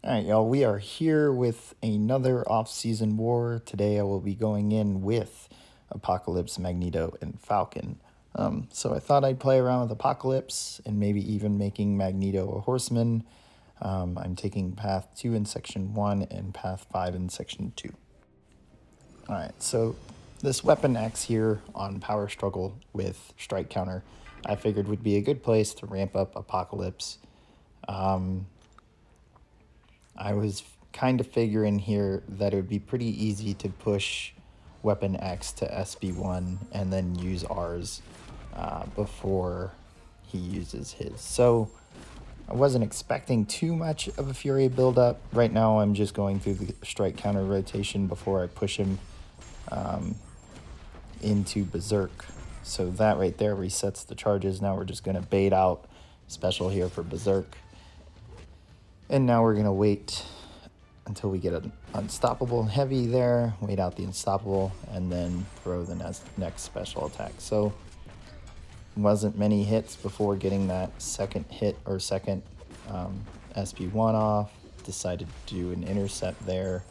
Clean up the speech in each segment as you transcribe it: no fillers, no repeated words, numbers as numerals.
Alright, y'all, we are here with another off-season war. Today I will be going in with Apocalypse, Magneto, and Falcon. So I thought I'd play around with Apocalypse and maybe even making Magneto a horseman. I'm taking Path 2 in Section 1 and Path 5 in Section 2. Alright, so this Weapon X here on Power Struggle with Strike Counter I figured would be a good place to ramp up Apocalypse. I was kind of figuring here that it would be pretty easy to push Weapon X to SB1 and then use ours before he uses his. So I wasn't expecting too much of a Fury buildup. Right now I'm just going through the strike counter rotation before I push him into Berserk. So that right there resets the charges. Now we're just going to bait out special here for Berserk. And now we're going to wait until we get an Unstoppable Heavy there, wait out the Unstoppable, and then throw the next special attack. So wasn't many hits before getting that second hit or second SB1 off. Decided to do an intercept there.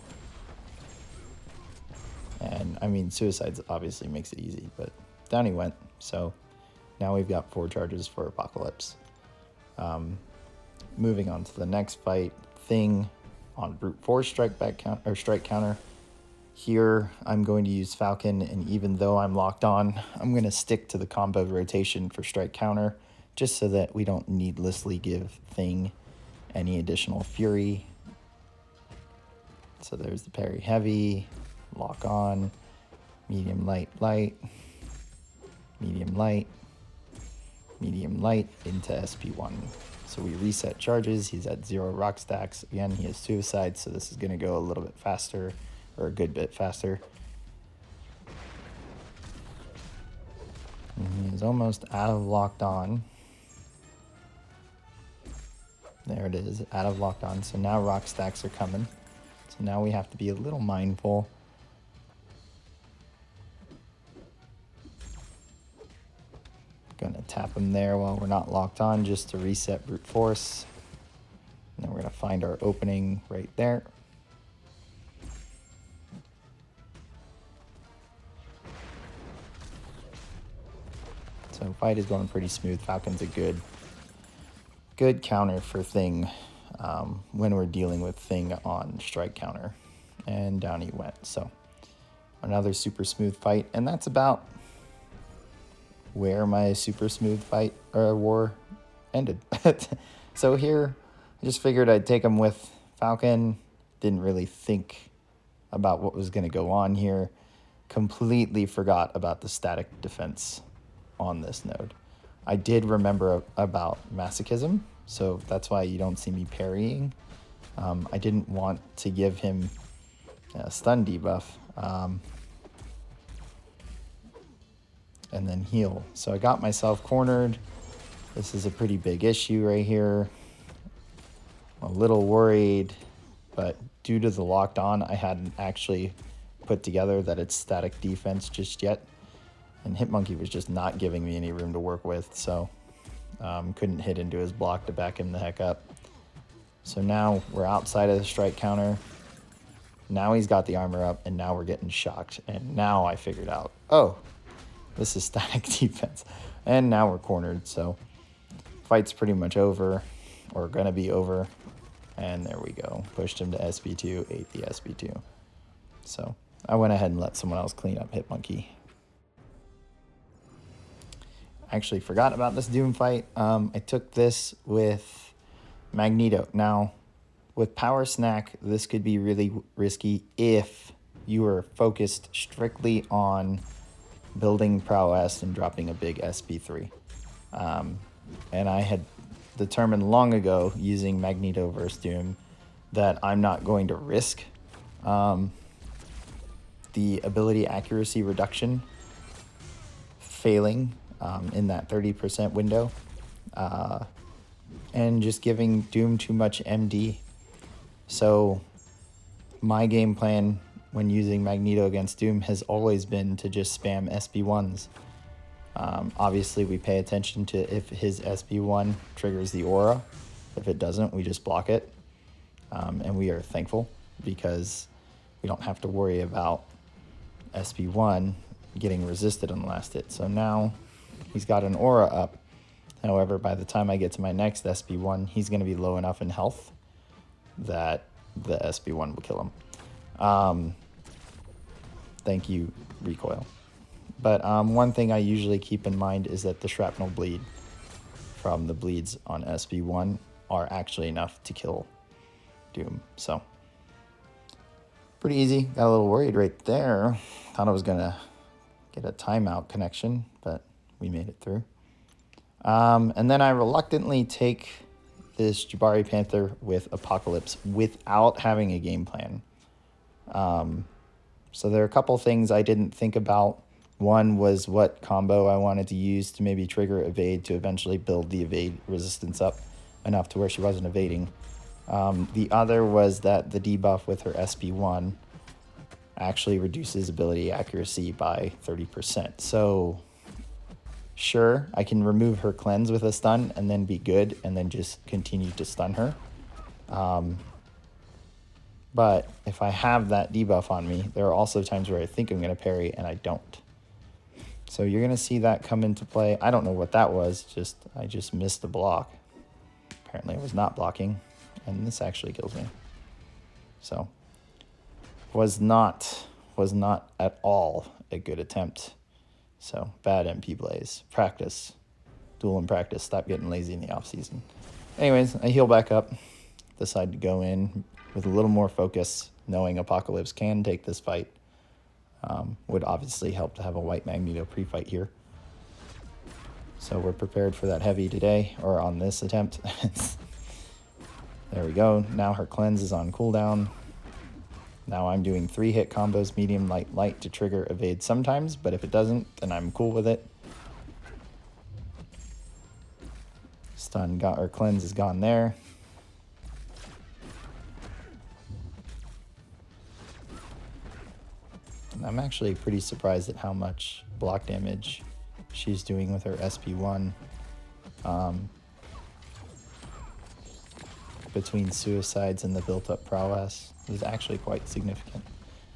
And, I mean, Suicides obviously makes it easy, but down he went. So now we've got 4 charges for Apocalypse. Moving on to the next fight, Thing on brute force strike counter. Here I'm going to use Falcon, and even though I'm locked on, I'm going to stick to the combo rotation for strike counter, just so that we don't needlessly give Thing any additional fury. So there's the parry heavy, lock on, medium light, medium light, medium light into SP1. So we reset charges. He's at 0 rock stacks. Again, he has Suicide, so this is going to go a little bit faster, or a good bit faster. And he is almost out of locked on. There it is, out of locked on. So now rock stacks are coming. So now we have to be a little mindful. Gonna tap him there while we're not locked on just to reset brute force. And then we're gonna find our opening right there. So fight is going pretty smooth. Falcon's a good counter for Thing when we're dealing with Thing on strike counter. And down he went. So another super smooth fight, and that's about where my super smooth fight or war ended. So here, I just figured I'd take him with Falcon. Didn't really think about what was going to go on here. Completely forgot about the static defense on this node. I did remember about masochism, so that's why you don't see me parrying. I didn't want to give him a stun debuff. And then heal. So I got myself cornered. This is a pretty big issue right here. I'm a little worried, but due to the locked on, I hadn't actually put together that it's static defense just yet. And Hitmonkey was just not giving me any room to work with, so couldn't hit into his block to back him the heck up. So now we're outside of the strike counter. Now he's got the armor up, and now we're getting shocked. And now I figured out, oh, this is static defense. And now we're cornered, so fight's pretty much over, or gonna be over. And there we go. Pushed him to SB2, ate the SB2. So I went ahead and let someone else clean up Hitmonkey. Actually forgot about this Doom fight. I took this with Magneto. Now, with Power Snack, this could be really risky if you were focused strictly on building prowess and dropping a big SB3. And I had determined long ago, using Magneto versus Doom, that I'm not going to risk the ability accuracy reduction failing in that 30% window, and just giving Doom too much MD. So my game plan when using Magneto against Doom has always been to just spam SB1s. Obviously, we pay attention to if his SB1 triggers the aura. If it doesn't, we just block it. And we are thankful because we don't have to worry about SP1 getting resisted on the last hit. So now he's got an aura up. However, by the time I get to my next SP1, he's going to be low enough in health that the SP1 will kill him. Thank you, recoil. But one thing I usually keep in mind is that the shrapnel bleed from the bleeds on SP1 are actually enough to kill Doom. So pretty easy. Got a little worried right there. Thought I was going to get a timeout connection, but we made it through. And then I reluctantly take this Jabari Panther with Apocalypse without having a game plan. So there are a couple things I didn't think about. One was what combo I wanted to use to maybe trigger evade to eventually build the evade resistance up enough to where she wasn't evading. The other was that the debuff with her SP1 actually reduces ability accuracy by 30%. So sure, I can remove her cleanse with a stun and then be good and then just continue to stun her. But if I have that debuff on me, there are also times where I think I'm going to parry and I don't. So you're going to see that come into play. I don't know what that was. I just missed the block. Apparently I was not blocking, and this actually kills me. So was not at all a good attempt. So bad MP Blaze. Practice. Duel and practice. Stop getting lazy in the off season. Anyways, I heal back up. Decide to go in with a little more focus, knowing Apocalypse can take this fight. Would obviously help to have a white Magneto pre-fight here. So we're prepared for that heavy today, or on this attempt. There we go. Now her cleanse is on cooldown. Now I'm doing 3-hit combos, medium, light, light, to trigger evade sometimes, but if it doesn't, then I'm cool with it. Stun got, or cleanse is gone there. And I'm actually pretty surprised at how much block damage she's doing with her SP1. Between suicides and the built-up prowess is actually quite significant.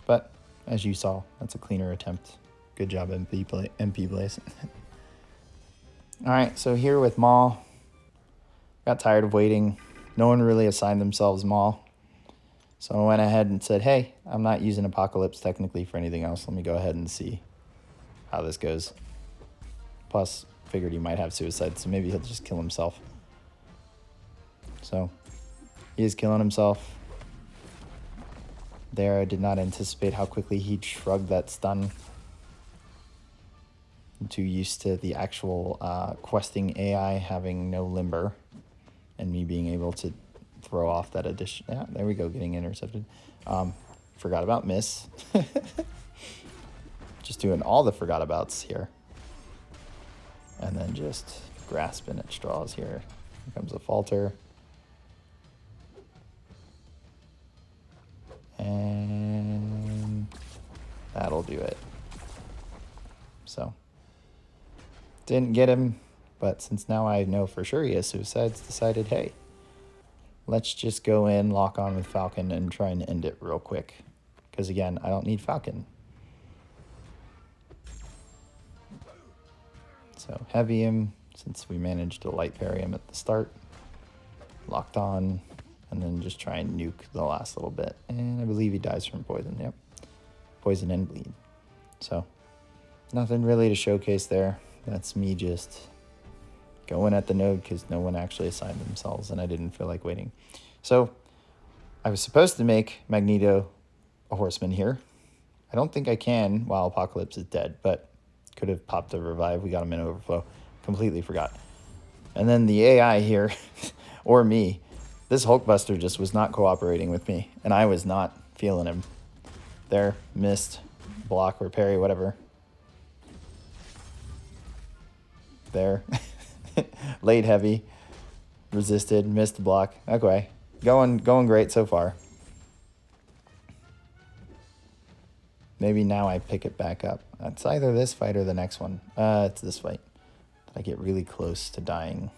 But as you saw, that's a cleaner attempt. Good job, MP Blaze. All right, so here with Maw, got tired of waiting. No one really assigned themselves Maw. So I went ahead and said, hey, I'm not using Apocalypse technically for anything else. Let me go ahead and see how this goes. Plus, figured he might have suicide, so maybe he'll just kill himself. So he is killing himself. There, I did not anticipate how quickly he'd shrug that stun. I'm too used to the actual questing AI having no limber and me being able to throw off that addition. Yeah, there we go, getting intercepted. Forgot about miss. Just doing all the forgot abouts here. And then just grasping at straws here. Here comes a falter. And that'll do it. So, didn't get him, but since now I know for sure he has suicides, decided, hey, let's just go in, lock on with Falcon, and try and end it real quick. Because again, I don't need Falcon. So heavy him, since we managed to light parry him at the start. Locked on, and then just try and nuke the last little bit. And I believe he dies from poison, yep. Poison and bleed. So, nothing really to showcase there. That's me just going at the node because no one actually assigned themselves and I didn't feel like waiting. So, I was supposed to make Magneto a horseman here. I don't think I can while Apocalypse is dead, but could have popped a revive. We got him in overflow. Completely forgot. And then the AI here, or me, this Hulkbuster just was not cooperating with me, and I was not feeling him. There, missed, block or parry, whatever. There. Laid heavy, resisted, missed the block. Okay, going great so far. Maybe now I pick it back up. It's either this fight or the next one. It's this fight. Did I get really close to dying?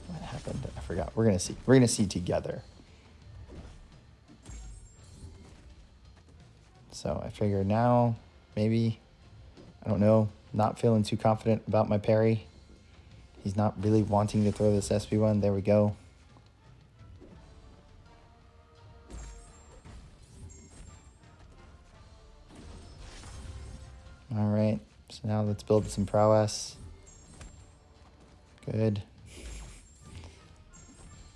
What happened? I forgot. We're gonna see. We're gonna see together. So I figure now, maybe, I don't know, not feeling too confident about my parry. He's not really wanting to throw this SP1. There we go. All right, so now let's build some prowess. Good.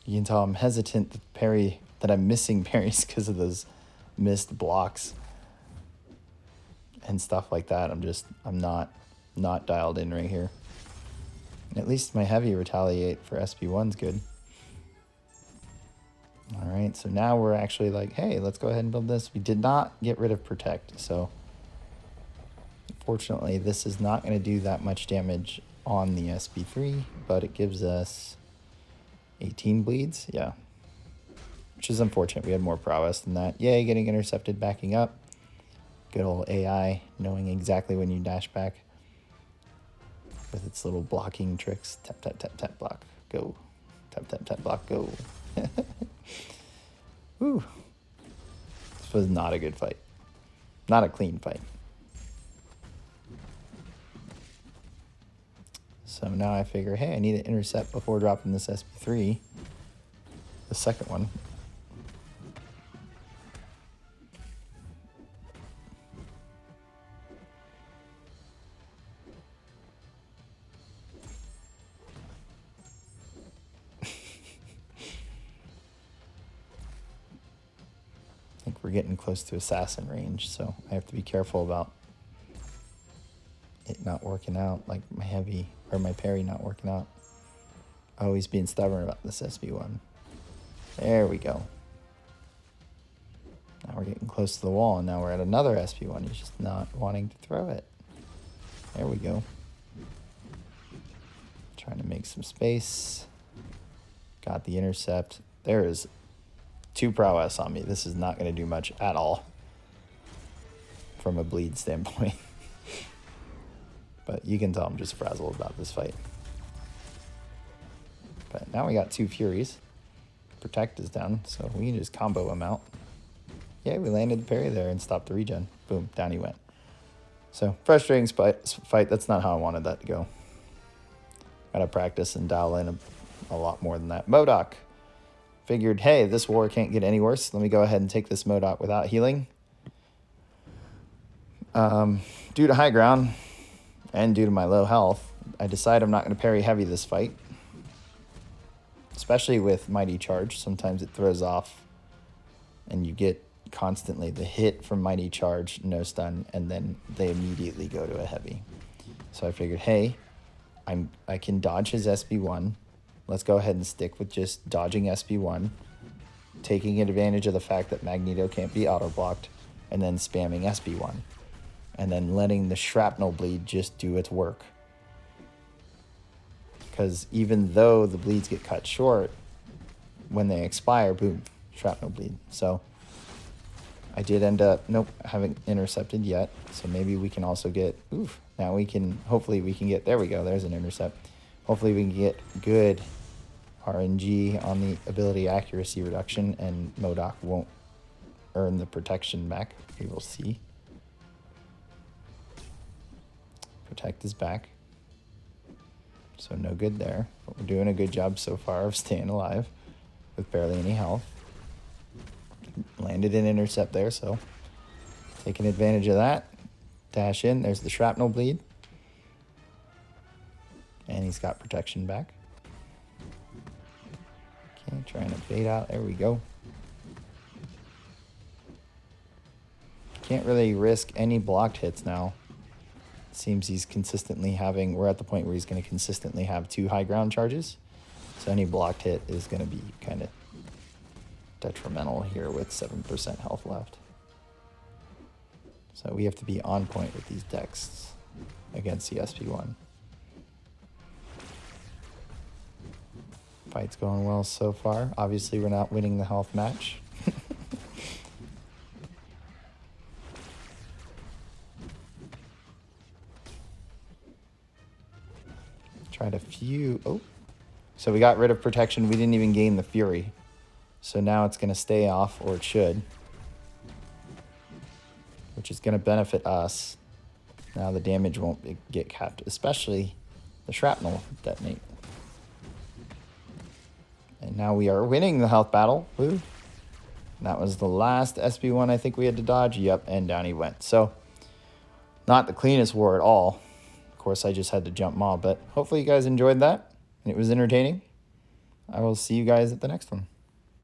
You can tell I'm hesitant that I'm missing parries because of those missed blocks and stuff like that. I'm not dialed in right here. And at least my heavy retaliate for SP1's good. All right, so now we're actually like, hey, let's go ahead and build this. We did not get rid of protect, so fortunately this is not going to do that much damage on the SP3, but it gives us 18 bleeds, yeah. Which is unfortunate. We had more prowess than that. Yay, getting intercepted, backing up. Good old AI, knowing exactly when you dash back with its little blocking tricks. Tap, tap, tap, tap, block, go. Tap, tap, tap, block, go. Whew. This was not a good fight. Not a clean fight. So now I figure, hey, I need to intercept before dropping this SP3. The second one. I think we're getting close to assassin range, so I have to be careful about it not working out, like my heavy or my parry not working out. Always being stubborn about this SB1. There we go. Now we're getting close to the wall, and now we're at another SB1. He's just not wanting to throw it. There we go. Trying to make some space. Got the intercept. There is 2 prowess on me. This is not going to do much at all from a bleed standpoint. But you can tell I'm just frazzled about this fight. But now we got 2 Furies. Protect is down, so we can just combo him out. Yeah, we landed the parry there and stopped the regen. Boom, down he went. So, frustrating fight. That's not how I wanted that to go. Gotta practice and dial in a lot more than that. Modok. Figured, hey, this war can't get any worse. Let me go ahead and take this Modok without healing. Due to high ground and due to my low health, I decide I'm not going to parry heavy this fight. Especially with Mighty Charge. Sometimes it throws off and you get constantly the hit from Mighty Charge, no stun, and then they immediately go to a heavy. So I figured, hey, I can dodge his SB1. Let's go ahead and stick with just dodging SB1, taking advantage of the fact that Magneto can't be auto-blocked, and then spamming SB1. And then letting the shrapnel bleed just do its work. Because even though the bleeds get cut short, when they expire, boom, shrapnel bleed. So I did end up, nope, haven't intercepted yet. So maybe we can also get, oof, now we can, hopefully we can get, there we go, there's an intercept. Hopefully we can get good RNG on the ability accuracy reduction and Modok won't earn the protection back. We will see. Protect is back. So no good there. But we're doing a good job so far of staying alive with barely any health. Landed an intercept there, so taking advantage of that. Dash in. There's the shrapnel bleed. And he's got protection back. Okay, trying to bait out. There we go. Can't really risk any blocked hits now. Seems he's consistently having, we're at the point where he's going to consistently have 2 high ground charges. So any blocked hit is going to be kind of detrimental here with 7% health left. So we have to be on point with these decks against the SP1. Fight's going well so far. Obviously, we're not winning the health match. Tried a few. Oh, so we got rid of protection. We didn't even gain the fury. So now it's going to stay off, or it should. which is going to benefit us. Now the damage won't get capped, especially the shrapnel detonate. And now we are winning the health battle. Woo. That was the last SB1 I think we had to dodge. Yep, and down he went. So, not the cleanest war at all. Of course, I just had to jump Maw, but hopefully you guys enjoyed that. And it was entertaining. I will see you guys at the next one.